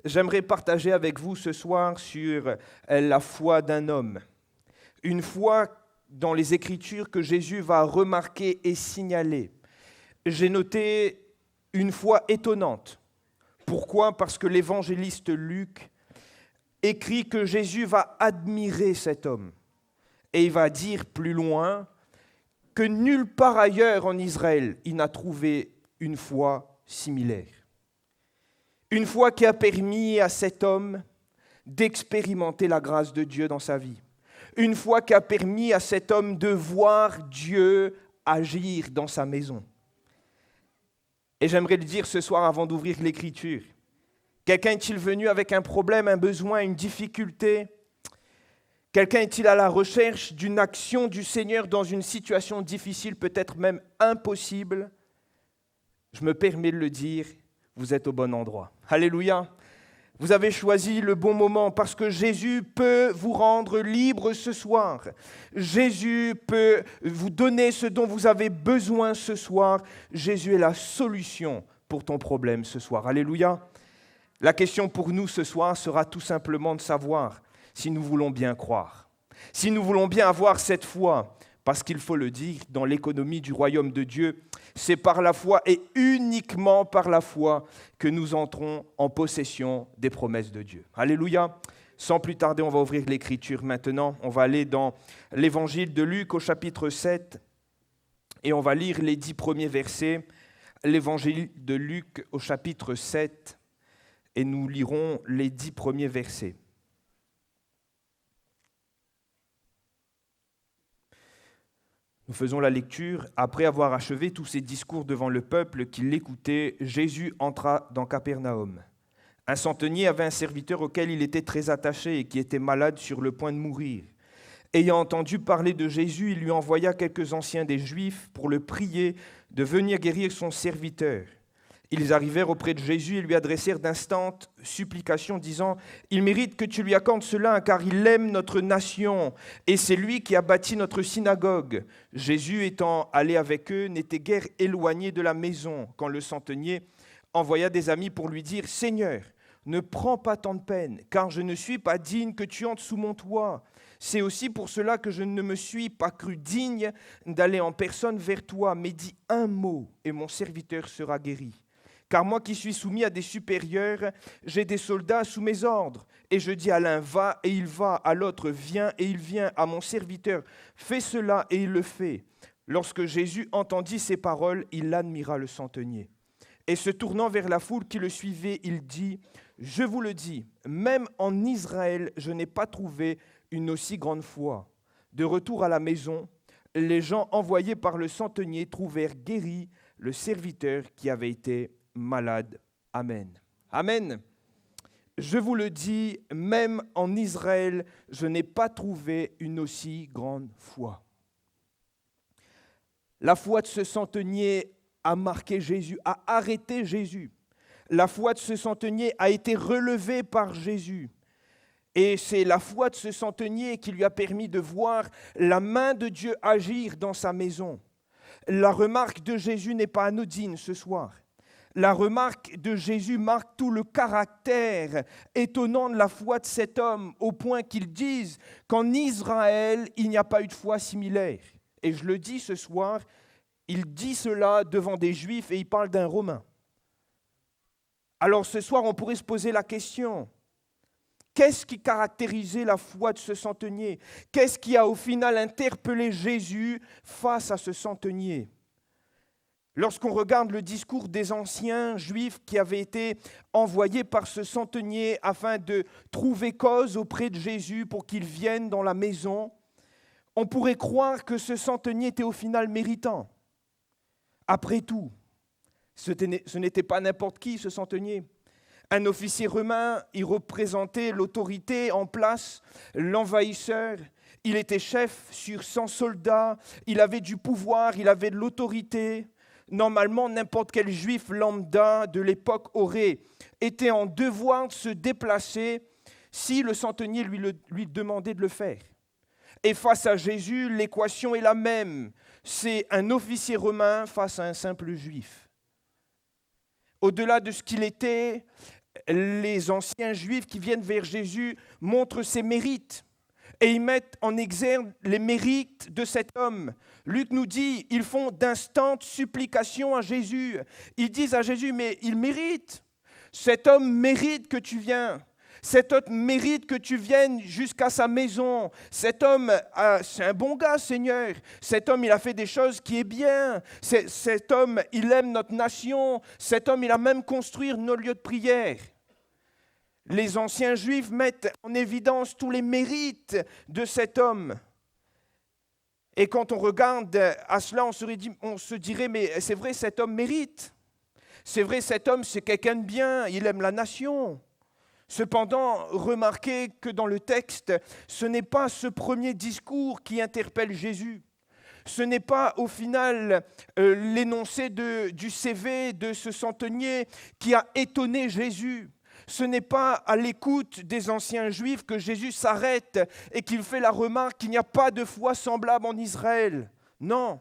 J'aimerais partager avec vous ce soir sur la foi d'un homme. Une foi dans les Écritures que Jésus va remarquer et signaler. J'ai noté une foi étonnante. Pourquoi ? Parce que l'évangéliste Luc écrit que Jésus va admirer cet homme. Et il va dire plus loin que nulle part ailleurs en Israël, il n'a trouvé une foi similaire. Une foi qui a permis à cet homme d'expérimenter la grâce de Dieu dans sa vie. Une foi qui a permis à cet homme de voir Dieu agir dans sa maison. Et j'aimerais le dire ce soir avant d'ouvrir l'Écriture. Quelqu'un est-il venu avec un problème, un besoin, une difficulté ? Quelqu'un est-il à la recherche d'une action du Seigneur dans une situation difficile, peut-être même impossible ? Je me permets de le dire, vous êtes au bon endroit. Alléluia. Vous avez choisi le bon moment parce que Jésus peut vous rendre libre ce soir. Jésus peut vous donner ce dont vous avez besoin ce soir. Jésus est la solution pour ton problème ce soir. Alléluia. La question pour nous ce soir sera tout simplement de savoir si nous voulons bien croire, si nous voulons bien avoir cette foi. Parce qu'il faut le dire, dans l'économie du royaume de Dieu, c'est par la foi et uniquement par la foi que nous entrons en possession des promesses de Dieu. Alléluia. Sans plus tarder, on va ouvrir l'Écriture maintenant. On va aller dans l'Évangile de Luc au chapitre 7 et on va lire les 10 premiers versets. L'Évangile de Luc au chapitre 7 et nous lirons les 10 premiers versets. Nous faisons la lecture. Après avoir achevé tous ses discours devant le peuple qui l'écoutait, Jésus entra dans Capernaum. Un centenier avait un serviteur auquel il était très attaché et qui était malade sur le point de mourir. Ayant entendu parler de Jésus, il lui envoya quelques anciens des Juifs pour le prier de venir guérir son serviteur. Ils arrivèrent auprès de Jésus et lui adressèrent d'instantes supplications, disant « Il mérite que tu lui accordes cela, car il aime notre nation, et c'est lui qui a bâti notre synagogue. » Jésus, étant allé avec eux, n'était guère éloigné de la maison, quand le centenier envoya des amis pour lui dire « Seigneur, ne prends pas tant de peine, car je ne suis pas digne que tu entres sous mon toit. C'est aussi pour cela que je ne me suis pas cru digne d'aller en personne vers toi, mais dis un mot, et mon serviteur sera guéri. » Car moi qui suis soumis à des supérieurs, j'ai des soldats sous mes ordres. Et je dis à l'un, va, et il va, à l'autre, viens, et il vient, à mon serviteur, fais cela, et il le fait. Lorsque Jésus entendit ces paroles, il admira le centenier. Et se tournant vers la foule qui le suivait, il dit, je vous le dis, même en Israël, je n'ai pas trouvé une aussi grande foi. De retour à la maison, les gens envoyés par le centenier trouvèrent guéri le serviteur qui avait été malade. Amen. Amen. Je vous le dis, même en Israël, je n'ai pas trouvé une aussi grande foi. La foi de ce centenier a marqué Jésus, a arrêté Jésus. La foi de ce centenier a été relevée par Jésus. Et c'est la foi de ce centenier qui lui a permis de voir la main de Dieu agir dans sa maison. La remarque de Jésus n'est pas anodine ce soir. La remarque de Jésus marque tout le caractère étonnant de la foi de cet homme, au point qu'il dise qu'en Israël, il n'y a pas eu de foi similaire. Et je le dis ce soir, il dit cela devant des Juifs et il parle d'un Romain. Alors ce soir, on pourrait se poser la question, qu'est-ce qui caractérisait la foi de ce centenier ? Qu'est-ce qui a au final interpellé Jésus face à ce centenier ? Lorsqu'on regarde le discours des anciens juifs qui avaient été envoyés par ce centenier afin de trouver cause auprès de Jésus pour qu'il vienne dans la maison, on pourrait croire que ce centenier était au final méritant. Après tout, ce n'était pas n'importe qui ce centenier. Un officier romain, il représentait l'autorité en place, l'envahisseur. Il était chef sur 100 soldats, il avait du pouvoir, il avait de l'autorité. Normalement, n'importe quel juif lambda de l'époque aurait été en devoir de se déplacer si le centenier lui demandait de le faire. Et face à Jésus, l'équation est la même. C'est un officier romain face à un simple juif. Au-delà de ce qu'il était, les anciens juifs qui viennent vers Jésus montrent ses mérites et ils mettent en exergue les mérites de cet homme. Luc nous dit, ils font d'instantes supplications à Jésus. Ils disent à Jésus, mais il mérite. Cet homme mérite que tu viennes. Cet homme mérite que tu viennes jusqu'à sa maison. Cet homme, c'est un bon gars, Seigneur. Cet homme, il a fait des choses qui est bien. Cet homme, il aime notre nation. Cet homme, il a même construit nos lieux de prière. Les anciens Juifs mettent en évidence tous les mérites de cet homme. Et quand on regarde à cela, on se dirait, mais c'est vrai, cet homme mérite. C'est vrai, cet homme, c'est quelqu'un de bien, il aime la nation. Cependant, remarquez que dans le texte, ce n'est pas ce premier discours qui interpelle Jésus. Ce n'est pas au final l'énoncé du CV de ce centenier qui a étonné Jésus. Ce n'est pas à l'écoute des anciens Juifs que Jésus s'arrête et qu'il fait la remarque qu'il n'y a pas de foi semblable en Israël. Non.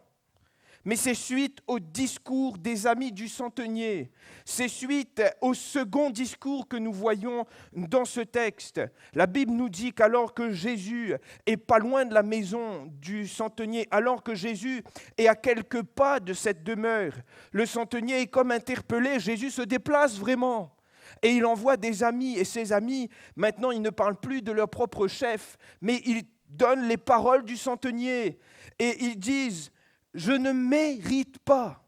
Mais c'est suite au discours des amis du centenier. C'est suite au second discours que nous voyons dans ce texte. La Bible nous dit qu'alors que Jésus est pas loin de la maison du centenier, alors que Jésus est à quelques pas de cette demeure, le centenier est comme interpellé, Jésus se déplace vraiment. Et il envoie des amis, et ces amis, maintenant, ils ne parlent plus de leur propre chef, mais ils donnent les paroles du centenier. Et ils disent, je ne mérite pas,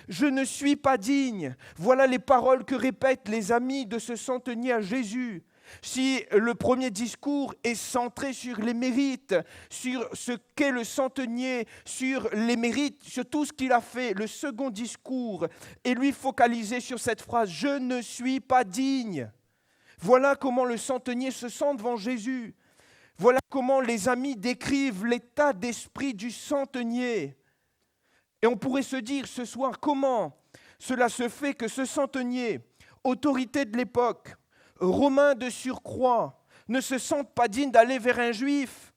je ne suis pas digne. Voilà les paroles que répètent les amis de ce centenier à Jésus. Si le premier discours est centré sur les mérites, sur ce qu'est le centenier, sur les mérites, sur tout ce qu'il a fait, le second discours est lui focalisé sur cette phrase « Je ne suis pas digne ». Voilà comment le centenier se sent devant Jésus. Voilà comment les amis décrivent l'état d'esprit du centenier. Et on pourrait se dire ce soir comment cela se fait que ce centenier, autorité de l'époque, Romain de surcroît, ne se sentent pas dignes d'aller vers un juif.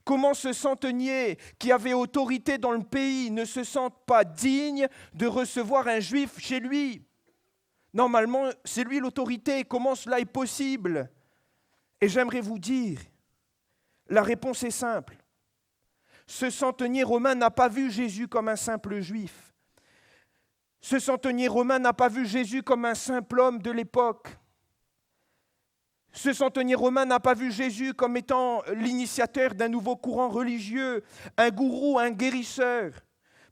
Comment ce centenier qui avait autorité dans le pays ne se sent pas digne de recevoir un juif chez lui? Normalement, c'est lui l'autorité. Comment cela est possible? Et j'aimerais vous dire, la réponse est simple. Ce centenier romain n'a pas vu Jésus comme un simple juif. Ce centenier romain n'a pas vu Jésus comme un simple homme de l'époque. Ce centenier romain n'a pas vu Jésus comme étant l'initiateur d'un nouveau courant religieux, un gourou, un guérisseur.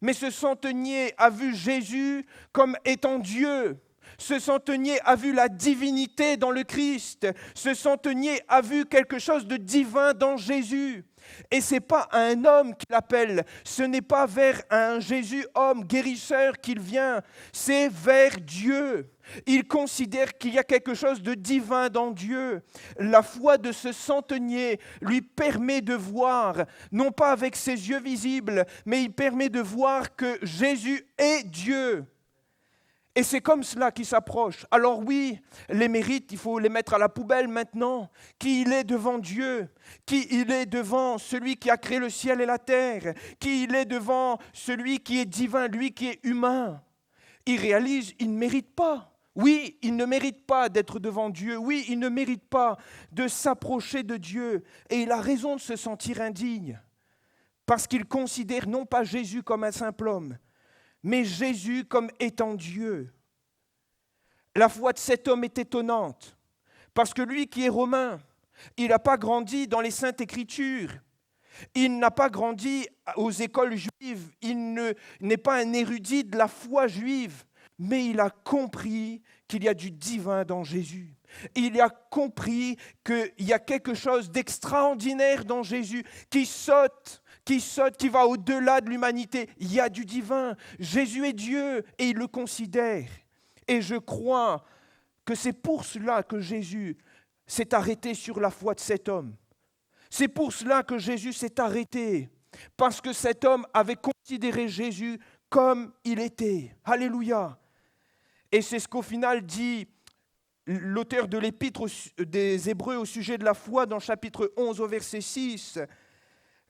Mais ce centenier a vu Jésus comme étant Dieu. Ce centenier a vu la divinité dans le Christ. Ce centenier a vu quelque chose de divin dans Jésus. Et ce n'est pas un homme qu'il appelle, ce n'est pas vers un Jésus homme guérisseur qu'il vient, c'est vers Dieu. Il considère qu'il y a quelque chose de divin dans Dieu. La foi de ce centenier lui permet de voir, non pas avec ses yeux visibles, mais il permet de voir que Jésus est Dieu. Et c'est comme cela qu'il s'approche. Alors oui, les mérites, il faut les mettre à la poubelle maintenant. Qui il est devant Dieu, qui il est devant celui qui a créé le ciel et la terre, qui il est devant celui qui est divin, lui qui est humain. Il réalise, il ne mérite pas. Oui, il ne mérite pas d'être devant Dieu. Oui, il ne mérite pas de s'approcher de Dieu. Et il a raison de se sentir indigne. Parce qu'il considère non pas Jésus comme un simple homme, mais Jésus comme étant Dieu. La foi de cet homme est étonnante, parce que lui qui est romain, il n'a pas grandi dans les Saintes Écritures, il n'a pas grandi aux écoles juives, il n'est pas un érudit de la foi juive, mais il a compris qu'il y a du divin dans Jésus. Il a compris qu'il y a quelque chose d'extraordinaire dans Jésus qui saute, qui va au-delà de l'humanité. Il y a du divin. Jésus est Dieu et il le considère. Et je crois que c'est pour cela que Jésus s'est arrêté sur la foi de cet homme. C'est pour cela que Jésus s'est arrêté. Parce que cet homme avait considéré Jésus comme il était. Alléluia. Et c'est ce qu'au final dit l'auteur de l'épître des Hébreux au sujet de la foi dans chapitre 11 au verset 6.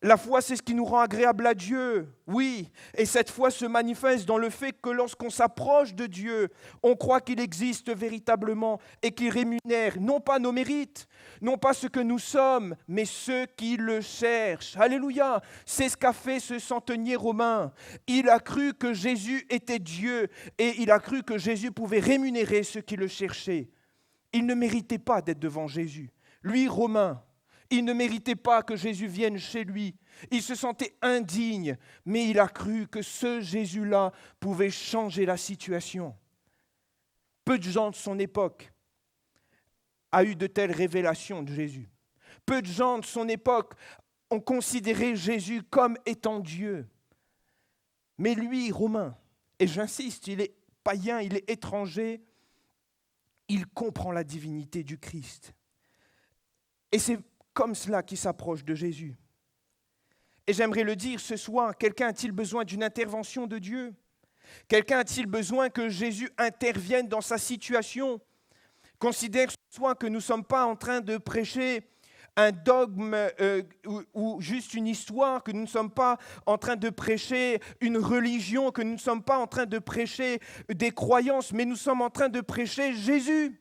La foi, c'est ce qui nous rend agréable à Dieu, oui. Et cette foi se manifeste dans le fait que lorsqu'on s'approche de Dieu, on croit qu'il existe véritablement et qu'il rémunère non pas nos mérites, non pas ce que nous sommes, mais ceux qui le cherchent. Alléluia! C'est ce qu'a fait ce centenier romain. Il a cru que Jésus était Dieu et il a cru que Jésus pouvait rémunérer ceux qui le cherchaient. Il ne méritait pas d'être devant Jésus. Lui, Romain, il ne méritait pas que Jésus vienne chez lui. Il se sentait indigne, mais il a cru que ce Jésus-là pouvait changer la situation. Peu de gens de son époque ont eu de telles révélations de Jésus. Peu de gens de son époque ont considéré Jésus comme étant Dieu. Mais lui, Romain, et j'insiste, il est païen, il est étranger, il comprend la divinité du Christ. Et c'est comme cela qui s'approche de Jésus. Et j'aimerais le dire ce soir, quelqu'un a-t-il besoin d'une intervention de Dieu? Quelqu'un a-t-il besoin que Jésus intervienne dans sa situation? Considère ce soir que nous ne sommes pas en train de prêcher un dogme ou juste une histoire, que nous ne sommes pas en train de prêcher une religion, que nous ne sommes pas en train de prêcher des croyances, mais nous sommes en train de prêcher Jésus.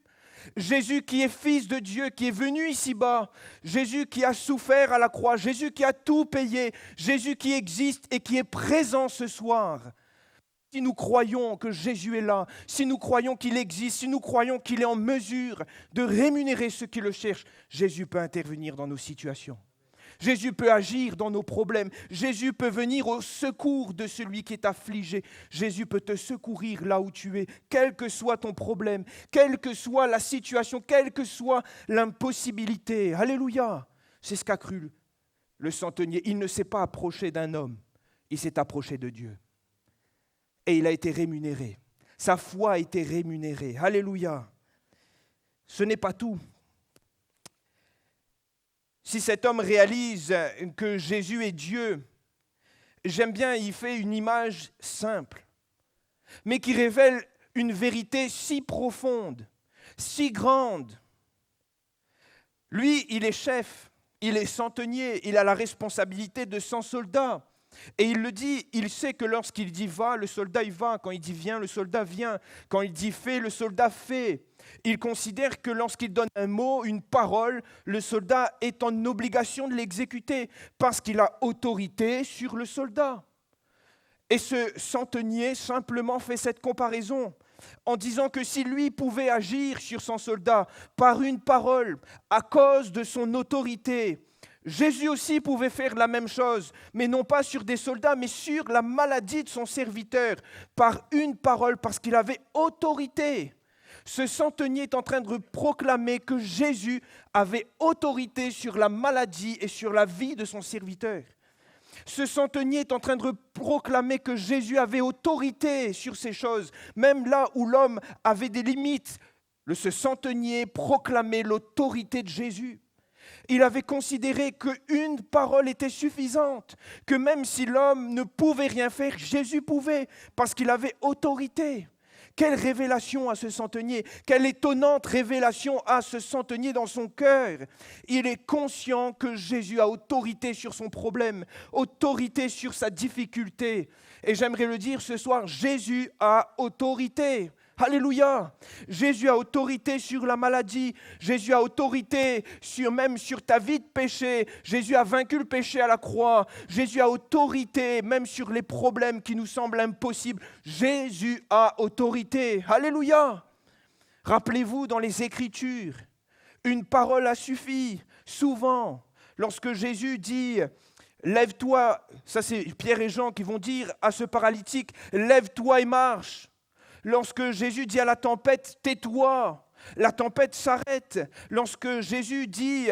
Jésus qui est fils de Dieu, qui est venu ici-bas, Jésus qui a souffert à la croix, Jésus qui a tout payé, Jésus qui existe et qui est présent ce soir. Si nous croyons que Jésus est là, si nous croyons qu'il existe, si nous croyons qu'il est en mesure de rémunérer ceux qui le cherchent, Jésus peut intervenir dans nos situations. Jésus peut agir dans nos problèmes. Jésus peut venir au secours de celui qui est affligé. Jésus peut te secourir là où tu es, quel que soit ton problème, quelle que soit la situation, quelle que soit l'impossibilité. Alléluia! C'est ce qu'a cru le centenier. Il ne s'est pas approché d'un homme, il s'est approché de Dieu. Et il a été rémunéré. Sa foi a été rémunérée. Alléluia! Ce n'est pas tout. Si cet homme réalise que Jésus est Dieu, j'aime bien, il fait une image simple, mais qui révèle une vérité si profonde, si grande. Lui, il est chef, il est centenier, il a la responsabilité de 100 soldats. Et il le dit, il sait que lorsqu'il dit va, le soldat il va. Quand il dit viens, le soldat vient. Quand il dit fais, le soldat fait. Il considère que lorsqu'il donne un mot, une parole, le soldat est en obligation de l'exécuter parce qu'il a autorité sur le soldat. Et ce centenier simplement fait cette comparaison en disant que si lui pouvait agir sur son soldat par une parole à cause de son autorité, Jésus aussi pouvait faire la même chose, mais non pas sur des soldats, mais sur la maladie de son serviteur, par une parole, parce qu'il avait autorité. Ce centenier est en train de proclamer que Jésus avait autorité sur la maladie et sur la vie de son serviteur. Ce centenier est en train de proclamer que Jésus avait autorité sur ces choses, même là où l'homme avait des limites. Ce centenier proclamait l'autorité de Jésus. Il avait considéré qu'une parole était suffisante, que même si l'homme ne pouvait rien faire, Jésus pouvait, parce qu'il avait autorité. Quelle révélation à ce centenier, quelle étonnante révélation à ce centenier dans son cœur. Il est conscient que Jésus a autorité sur son problème, autorité sur sa difficulté. Et j'aimerais le dire ce soir, Jésus a autorité. Alléluia! Jésus a autorité sur la maladie. Jésus a autorité même sur ta vie de péché. Jésus a vaincu le péché à la croix. Jésus a autorité même sur les problèmes qui nous semblent impossibles. Jésus a autorité. Alléluia! Rappelez-vous dans les Écritures, une parole a suffi. Souvent, lorsque Jésus dit « Lève-toi », ça c'est Pierre et Jean qui vont dire à ce paralytique « Lève-toi et marche ». Lorsque Jésus dit à la tempête, tais-toi, la tempête s'arrête. Lorsque Jésus dit,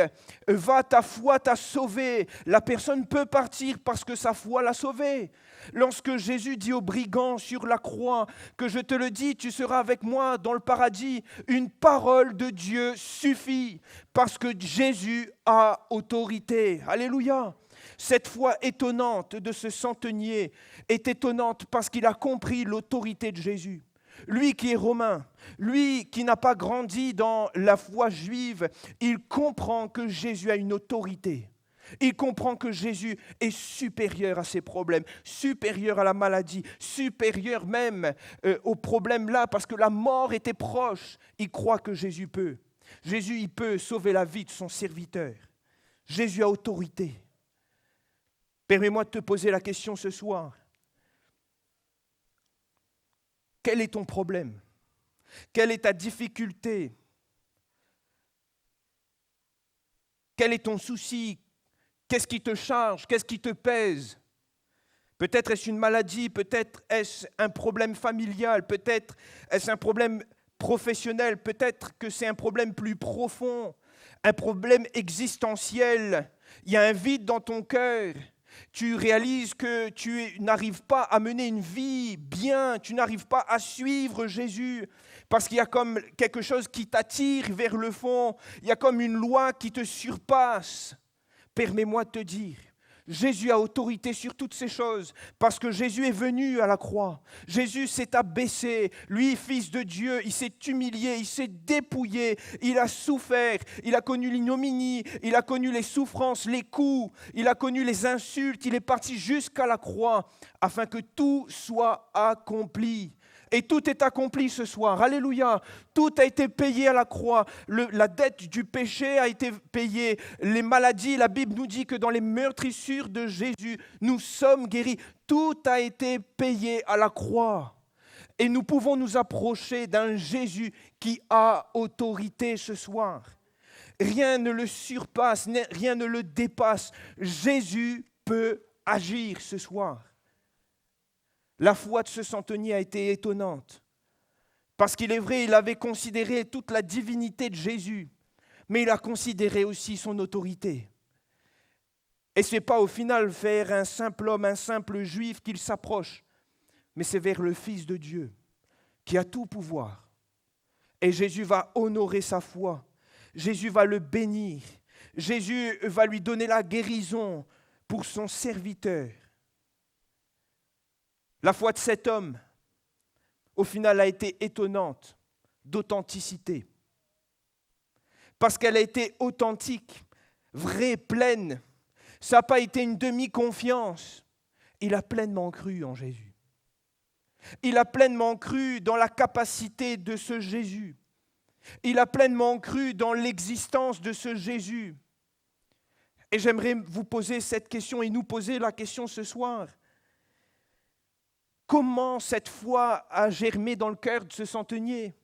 va, ta foi t'a sauvé, la personne peut partir parce que sa foi l'a sauvé. Lorsque Jésus dit au brigand sur la croix, que je te le dis, tu seras avec moi dans le paradis, une parole de Dieu suffit parce que Jésus a autorité. Alléluia! Cette foi étonnante de ce centenier est étonnante parce qu'il a compris l'autorité de Jésus. Lui qui est romain, lui qui n'a pas grandi dans la foi juive, il comprend que Jésus a une autorité. Il comprend que Jésus est supérieur à ses problèmes, supérieur à la maladie, supérieur même aux problèmes là, parce que la mort était proche. Il croit que Jésus peut. Jésus, il peut sauver la vie de son serviteur. Jésus a autorité. Permets-moi de te poser la question ce soir. Quel est ton problème? Quelle est ta difficulté? Quel est ton souci? Qu'est-ce qui te charge? Qu'est-ce qui te pèse? Peut-être est-ce une maladie, peut-être est-ce un problème familial, peut-être est-ce un problème professionnel, peut-être que c'est un problème plus profond, un problème existentiel. Il y a un vide dans ton cœur. Tu réalises que tu n'arrives pas à mener une vie bien, tu n'arrives pas à suivre Jésus, parce qu'il y a comme quelque chose qui t'attire vers le fond, il y a comme une loi qui te surpasse. Permets-moi de te dire, Jésus a autorité sur toutes ces choses, parce que Jésus est venu à la croix. Jésus s'est abaissé, lui, fils de Dieu, il s'est humilié, il s'est dépouillé, il a souffert, il a connu l'ignominie, il a connu les souffrances, les coups, il a connu les insultes, il est parti jusqu'à la croix, afin que tout soit accompli. Et tout est accompli ce soir. Alléluia. Tout a été payé à la croix. La dette du péché a été payée. Les maladies, la Bible nous dit que dans les meurtrissures de Jésus, nous sommes guéris. Tout a été payé à la croix. Et nous pouvons nous approcher d'un Jésus qui a autorité ce soir. Rien ne le surpasse, rien ne le dépasse. Jésus peut agir ce soir. La foi de ce centenier a été étonnante, parce qu'il est vrai, il avait considéré toute la divinité de Jésus, mais il a considéré aussi son autorité. Et ce n'est pas au final vers un simple homme, un simple juif qu'il s'approche, mais c'est vers le Fils de Dieu, qui a tout pouvoir. Et Jésus va honorer sa foi, Jésus va le bénir, Jésus va lui donner la guérison pour son serviteur. La foi de cet homme, au final, a été étonnante d'authenticité. Parce qu'elle a été authentique, vraie, pleine. Ça n'a pas été une demi-confiance. Il a pleinement cru en Jésus. Il a pleinement cru dans la capacité de ce Jésus. Il a pleinement cru dans l'existence de ce Jésus. Et j'aimerais vous poser cette question et nous poser la question ce soir. Comment cette foi a germé dans le cœur de ce centenier?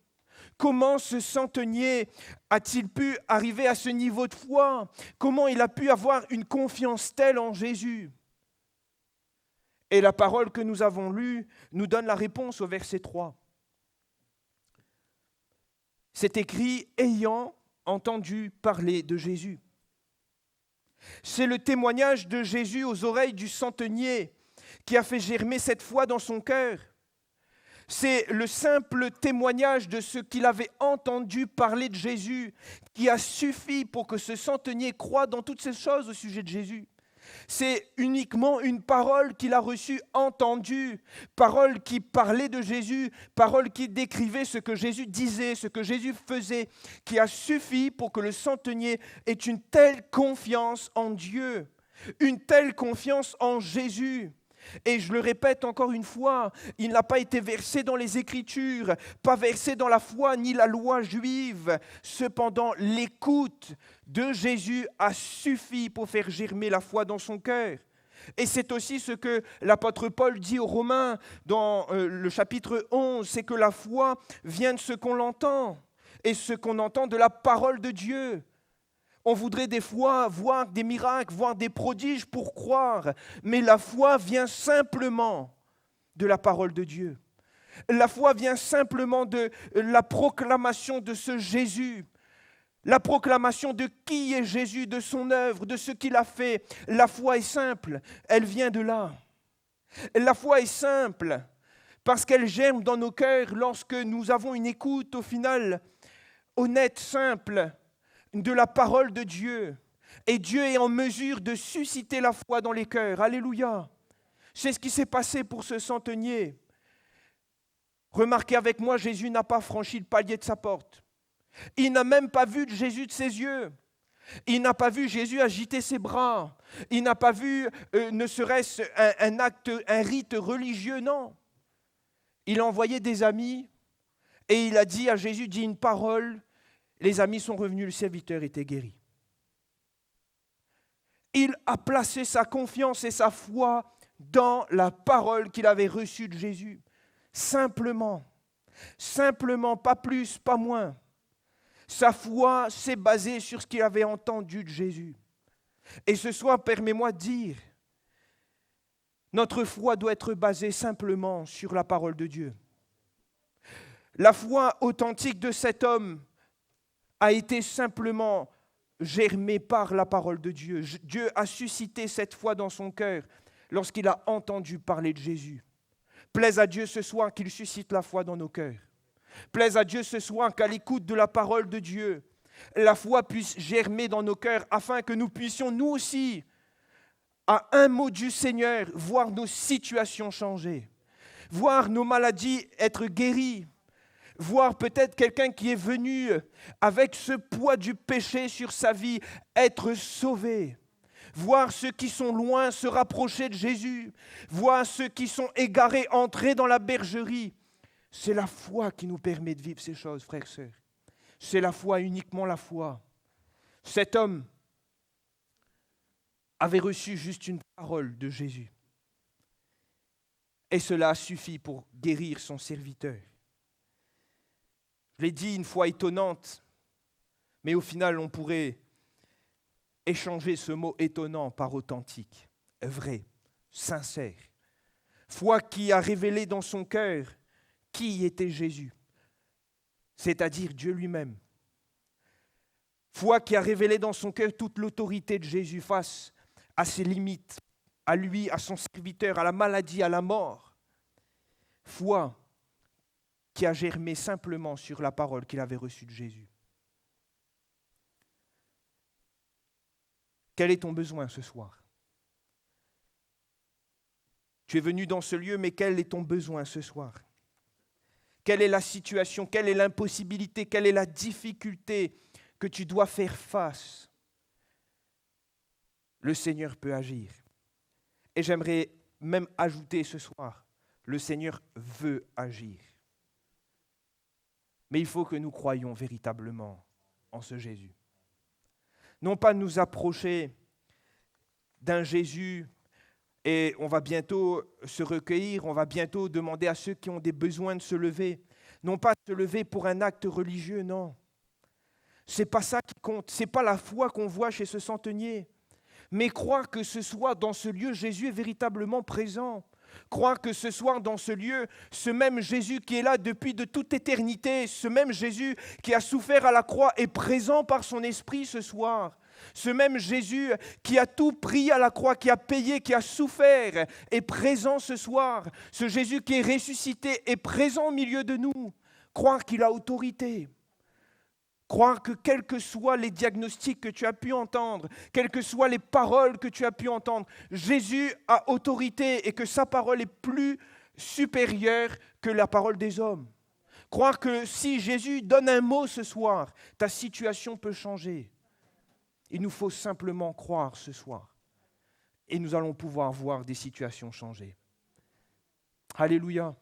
Comment ce centenier a-t-il pu arriver à ce niveau de foi? Comment il a pu avoir une confiance telle en Jésus? Et la parole que nous avons lue nous donne la réponse au verset 3. C'est écrit « ayant entendu parler de Jésus ». C'est le témoignage de Jésus aux oreilles du centenier qui a fait germer cette foi dans son cœur. C'est le simple témoignage de ce qu'il avait entendu parler de Jésus qui a suffi pour que ce centenier croie dans toutes ces choses au sujet de Jésus. C'est uniquement une parole qu'il a reçue, entendue, parole qui parlait de Jésus, parole qui décrivait ce que Jésus disait, ce que Jésus faisait, qui a suffi pour que le centenier ait une telle confiance en Dieu, une telle confiance en Jésus. Et je le répète encore une fois, il n'a pas été versé dans les Écritures, pas versé dans la foi ni la loi juive. Cependant, l'écoute de Jésus a suffi pour faire germer la foi dans son cœur. Et c'est aussi ce que l'apôtre Paul dit aux Romains dans le chapitre 11, c'est que la foi vient de ce qu'on entend, et ce qu'on entend de la parole de Dieu. On voudrait des fois voir des miracles, voir des prodiges pour croire, mais la foi vient simplement de la parole de Dieu. La foi vient simplement de la proclamation de ce Jésus, la proclamation de qui est Jésus, de son œuvre, de ce qu'il a fait. La foi est simple, elle vient de là. La foi est simple parce qu'elle germe dans nos cœurs lorsque nous avons une écoute au final honnête, simple, de la parole de Dieu. Et Dieu est en mesure de susciter la foi dans les cœurs. Alléluia. C'est ce qui s'est passé pour ce centenier. Remarquez avec moi, Jésus n'a pas franchi le palier de sa porte. Il n'a même pas vu Jésus de ses yeux. Il n'a pas vu Jésus agiter ses bras. Il n'a pas vu ne serait-ce un acte, un rite religieux, non. Il a envoyé des amis et il a dit à Jésus, dis une parole. Les amis sont revenus, le serviteur était guéri. Il a placé sa confiance et sa foi dans la parole qu'il avait reçue de Jésus. Simplement, pas plus, pas moins. Sa foi s'est basée sur ce qu'il avait entendu de Jésus. Et ce soir, permets-moi de dire, notre foi doit être basée simplement sur la parole de Dieu. La foi authentique de cet homme a été simplement germée par la parole de Dieu. Dieu a suscité cette foi dans son cœur lorsqu'il a entendu parler de Jésus. Plaise à Dieu ce soir qu'il suscite la foi dans nos cœurs. Plaise à Dieu ce soir qu'à l'écoute de la parole de Dieu, la foi puisse germer dans nos cœurs afin que nous puissions nous aussi, à un mot du Seigneur, voir nos situations changer, voir nos maladies être guéries, voir peut-être quelqu'un qui est venu avec ce poids du péché sur sa vie être sauvé. Voir ceux qui sont loin se rapprocher de Jésus, voir ceux qui sont égarés entrer dans la bergerie. C'est la foi qui nous permet de vivre ces choses, frères et sœurs. C'est la foi, uniquement la foi. Cet homme avait reçu juste une parole de Jésus. Et cela a suffi pour guérir son serviteur. Je l'ai dit, une foi étonnante, mais au final, on pourrait échanger ce mot étonnant par authentique, vrai, sincère. Foi qui a révélé dans son cœur qui était Jésus, c'est-à-dire Dieu lui-même. Foi qui a révélé dans son cœur toute l'autorité de Jésus face à ses limites, à lui, à son serviteur, à la maladie, à la mort. Foi qui a germé simplement sur la parole qu'il avait reçue de Jésus. Quel est ton besoin ce soir? Tu es venu dans ce lieu, mais quel est ton besoin ce soir? Quelle est la situation? Quelle est l'impossibilité? Quelle est la difficulté que tu dois faire face? Le Seigneur peut agir. Et j'aimerais même ajouter ce soir, le Seigneur veut agir. Mais il faut que nous croyions véritablement en ce Jésus. Non pas nous approcher d'un Jésus et on va bientôt se recueillir, on va bientôt demander à ceux qui ont des besoins de se lever. Non pas se lever pour un acte religieux, non. Ce n'est pas ça qui compte, ce n'est pas la foi qu'on voit chez ce centenier. Mais croire que ce soir, dans ce lieu, Jésus est véritablement présent. Croire que ce soir, dans ce lieu, ce même Jésus qui est là depuis de toute éternité, ce même Jésus qui a souffert à la croix est présent par son esprit ce soir. Ce même Jésus qui a tout pris à la croix, qui a payé, qui a souffert, est présent ce soir. Ce Jésus qui est ressuscité est présent au milieu de nous. Croire qu'il a autorité. Croire que quels que soient les diagnostics que tu as pu entendre, quelles que soient les paroles que tu as pu entendre, Jésus a autorité et que sa parole est plus supérieure que la parole des hommes. Croire que si Jésus donne un mot ce soir, ta situation peut changer. Il nous faut simplement croire ce soir. Et nous allons pouvoir voir des situations changer. Alléluia.